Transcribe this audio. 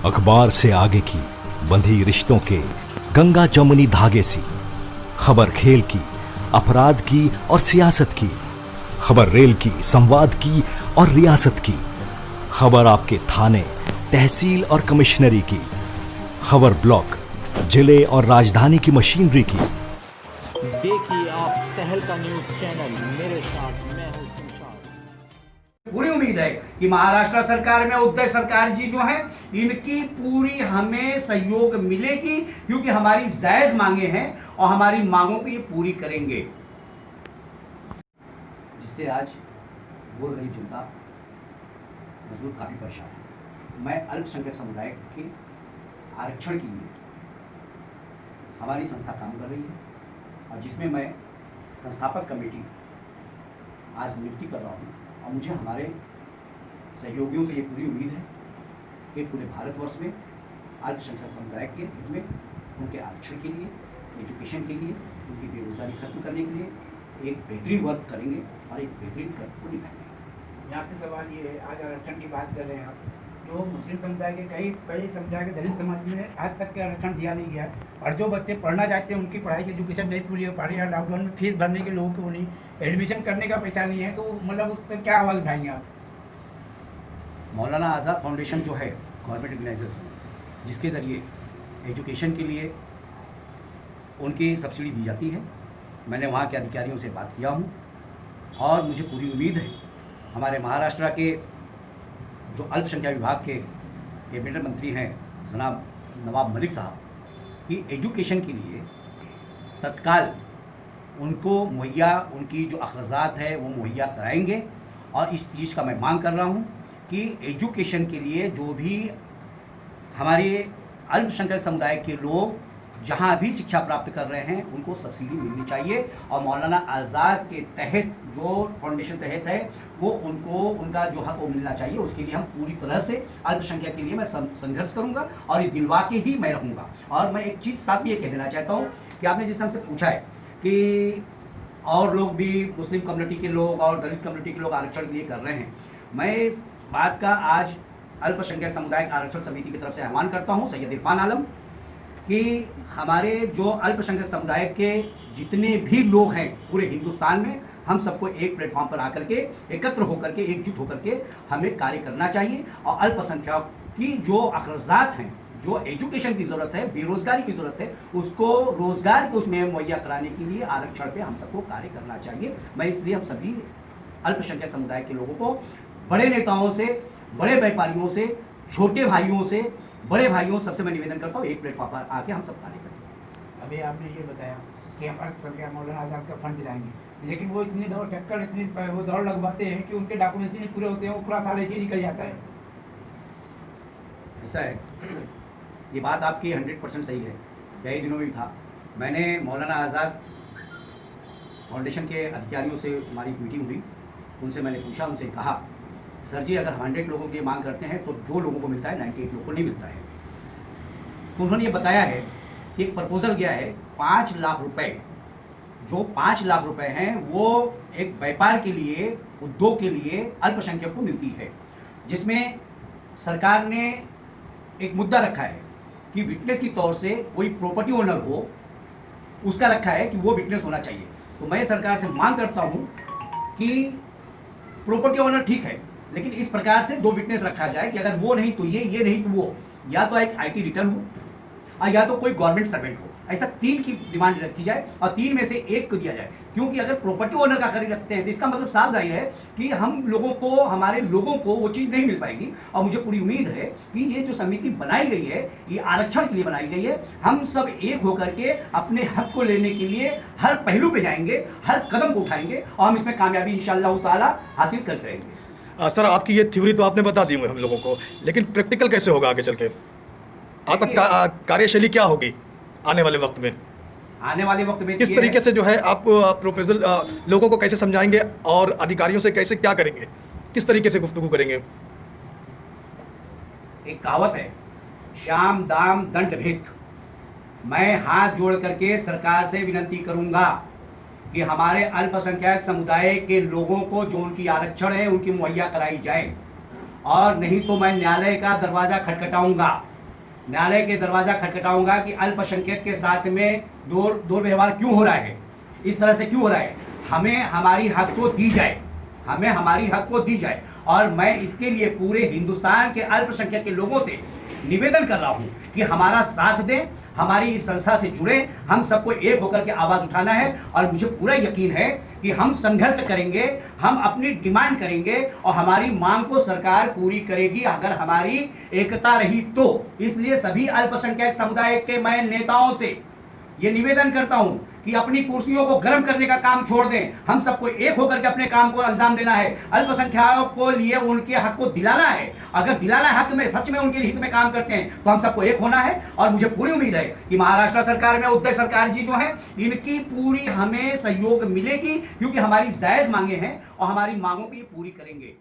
अखबार से आगे की बंधी रिश्तों के गंगा जमुनी धागे सी, खबर खेल की, अपराध की और सियासत की, खबर रेल की, संवाद की और रियासत की, खबर आपके थाने, तहसील और कमिश्नरी की, खबर ब्लॉक, जिले और राजधानी की मशीनरी की। देखिए आप तहलका न्यूज चैनल, मेरे साथ मैं हूं तुषार। पूरी उम्मीद है कि महाराष्ट्र सरकार में उद्धव सरकार जी जो हैं, इनकी पूरी हमें सहयोग मिलेगी, क्योंकि हमारी जायज मांगे हैं और हमारी मांगों को ये पूरी करेंगे, जिससे आज बोल रही जनता मजदूर काफी परेशान है। मैं अल्पसंख्यक समुदाय के आरक्षण के लिए हमारी संस्था काम कर रही है और जिसमें मैं संस्थापक कमेटी आज नियुक्ति कर रहा हूँ। और मुझे हमारे सहयोगियों से ये पूरी उम्मीद है कि पूरे भारतवर्ष में अल्पसंख्यक समुदाय के हित में उनके आरक्षण के लिए, एजुकेशन के लिए, उनकी बेरोजगारी खत्म करने के लिए एक बेहतरीन वर्क करेंगे और एक बेहतरीन कर्ज को निभाएंगे। यहाँ पे सवाल ये है, आज आरक्षण की बात कर रहे हैं आप, जो मुस्लिम समुदाय के कई समुदाय के दलित समाज में आज तक के आरक्षण दिया नहीं गया, और जो बच्चे पढ़ना चाहते हैं उनकी पढ़ाई की एजुकेशन नहीं पूरी हो पा रही है। लॉकडाउन में फीस भरने के लोगों को नहीं, एडमिशन करने का पैसा नहीं है, तो मतलब उस पर क्या आवाज़ उठाएंगे आप? मौलाना आज़ाद फाउंडेशन जो है गवर्नमेंट ऑर्गेनाइजेशन, जिसके ज़रिए एजुकेशन के लिए उनकी सब्सिडी दी जाती है, मैंने वहाँ के अधिकारियों से बात किया हूँ और मुझे पूरी उम्मीद है हमारे महाराष्ट्र के जो अल्पसंख्यक विभाग के कैबिनेट मंत्री हैं जनाब नवाब मलिक साहब की एजुकेशन के लिए तत्काल उनको मुहैया, उनकी जो अखराजात है वो मुहैया कराएंगे। और इस चीज़ का मैं मांग कर रहा हूँ कि एजुकेशन के लिए जो भी हमारे अल्पसंख्यक समुदाय के लोग जहाँ भी शिक्षा प्राप्त कर रहे हैं उनको सब्सिडी मिलनी चाहिए, और मौलाना आज़ाद के तहत जो फाउंडेशन तहत है वो उनको उनका जो हक वो मिलना चाहिए। उसके लिए हम पूरी तरह से अल्पसंख्यक के लिए मैं संघर्ष करूंगा और ये दिलवा के ही मैं रहूँगा। और मैं एक चीज़ साथ भी ये कह देना चाहता हूँ कि आपने जिस हमसे पूछा है कि और लोग भी, मुस्लिम कम्युनिटी के लोग और दलित कम्युनिटी के लोग आरक्षण के लिए कर रहे हैं, मैं इस बात का आज अल्पसंख्यक समुदाय आरक्षण समिति की तरफ से आह्वान करता हूँ सैयद इरफान आलम कि हमारे जो अल्पसंख्यक समुदाय के जितने भी लोग हैं पूरे हिंदुस्तान में, हम सबको एक प्लेटफॉर्म पर आकर के एकत्र होकर के, एकजुट होकर के हमें कार्य करना चाहिए। और अल्पसंख्यक की जो अखराजात हैं, जो एजुकेशन की ज़रूरत है, बेरोजगारी की ज़रूरत है, उसको रोजगार को उसमें मुहैया कराने के लिए आरक्षण पे हम सबको कार्य करना चाहिए। मैं इसलिए हम सभी अल्पसंख्यक समुदाय के लोगों को, बड़े नेताओं से, बड़े व्यापारियों से, छोटे भाइयों से, बड़े भाइयों सबसे मैं निवेदन करता हूँ एक प्लेटफॉर्म पर आके हम सब कार्य करें। अभी आपने ये बताया कि हम अल्पसंख्यक मौलाना आज़ाद का फंड दिलाएंगे, लेकिन वो इतनी दौड़ चक्कर, इतनी वो दौड़ लगवाते हैं कि उनके डॉक्यूमेंट्स नहीं पूरे होते हैं, वो पूरा साल ऐसे ही निकल जाता है। ऐसा है, ये बात आपकी 100% सही है। कई दिनों में था, मैंने मौलाना आज़ाद फाउंडेशन के अधिकारियों से हमारी मीटिंग हुई, उनसे मैंने पूछा, उनसे कहा सर जी अगर 100 लोगों की मांग करते हैं तो 2 लोगों को मिलता है, 98 लोगों को नहीं मिलता है। तो उन्होंने ये बताया है कि एक प्रपोजल गया है 5 लाख रुपए, जो 5 लाख रुपए हैं वो एक व्यापार के लिए, उद्योग के लिए अल्पसंख्यक को मिलती है, जिसमें सरकार ने एक मुद्दा रखा है कि विटनेस की तौर से कोई प्रॉपर्टी ओनर हो, उसका रखा है कि वो विटनेस होना चाहिए। तो मैं सरकार से मांग करता हूँ कि प्रॉपर्टी ओनर ठीक है, लेकिन इस प्रकार से 2 विटनेस रखा जाए कि अगर वो नहीं तो ये नहीं तो वो, या तो एक IT रिटर्न हो और या तो कोई गवर्नमेंट सर्वेंट हो। ऐसा 3 की डिमांड रखी जाए और 3 में से 1 को दिया जाए, क्योंकि अगर प्रॉपर्टी ओनर का खरीद रखते हैं तो इसका मतलब साफ जाहिर है कि हम लोगों को, हमारे लोगों को वो चीज़ नहीं मिल पाएगी। और मुझे पूरी उम्मीद है कि ये जो समिति बनाई गई है, ये आरक्षण के लिए बनाई गई है, हम सब एक होकर के अपने हक को लेने के लिए हर पहलू पे जाएंगे, हर कदम को उठाएंगे और हम इसमें कामयाबी इंशाअल्लाह ताला हासिल करते रहेंगे। सर आपकी ये थ्योरी तो आपने बता दी हम लोगों को, लेकिन प्रैक्टिकल कैसे होगा आगे चल के? आपका कार्यशैली क्या होगी आने वाले वक्त में? आने वाले वक्त में किस तरीके से जो है आप प्रोपोजल लोगों को कैसे समझाएंगे और अधिकारियों से कैसे क्या करेंगे, किस तरीके से गुफ्तगू करेंगे? एक कहावत है, श्याम दाम दंड भेद। मैं हाथ जोड़ करके सरकार से विनती करूंगा कि हमारे अल्पसंख्यक समुदाय के लोगों को जो उनकी आरक्षण है उनकी मुहैया कराई जाए, और नहीं तो मैं न्यायालय का दरवाजा खटखटाऊंगा न्यायालय के दरवाजा खटखटाऊंगा कि अल्पसंख्यक के साथ में दुर्व्यवहार क्यों हो रहा है, इस तरह से क्यों हो रहा है। हमें हमारी हक को दी जाए, हमें हमारी हक को दी जाए। और मैं इसके लिए पूरे हिंदुस्तान के अल्पसंख्यक के लोगों से निवेदन कर रहा हूं कि हमारा साथ दें, हमारी इस संस्था से जुड़े। हम सबको एक होकर के आवाज उठाना है और मुझे पूरा यकीन है कि हम संघर्ष करेंगे, हम अपनी डिमांड करेंगे और हमारी मांग को सरकार पूरी करेगी अगर हमारी एकता रही तो। इसलिए सभी अल्पसंख्यक समुदाय के मैं नेताओं से ये निवेदन करता हूं कि अपनी कुर्सियों को गर्म करने का काम छोड़ दें। हम सबको एक होकर के अपने काम को अंजाम देना है। अल्पसंख्यकों को लिए उनके हक को दिलाना है। अगर दिलाना हक में सच में उनके हित में काम करते हैं तो हम सबको एक होना है। और मुझे पूरी उम्मीद है कि महाराष्ट्र सरकार में उद्धव सरकार जी जो है इनकी पूरी हमें सहयोग मिलेगी, क्योंकि हमारी जायज मांगे हैं और हमारी मांगों की पूरी करेंगे।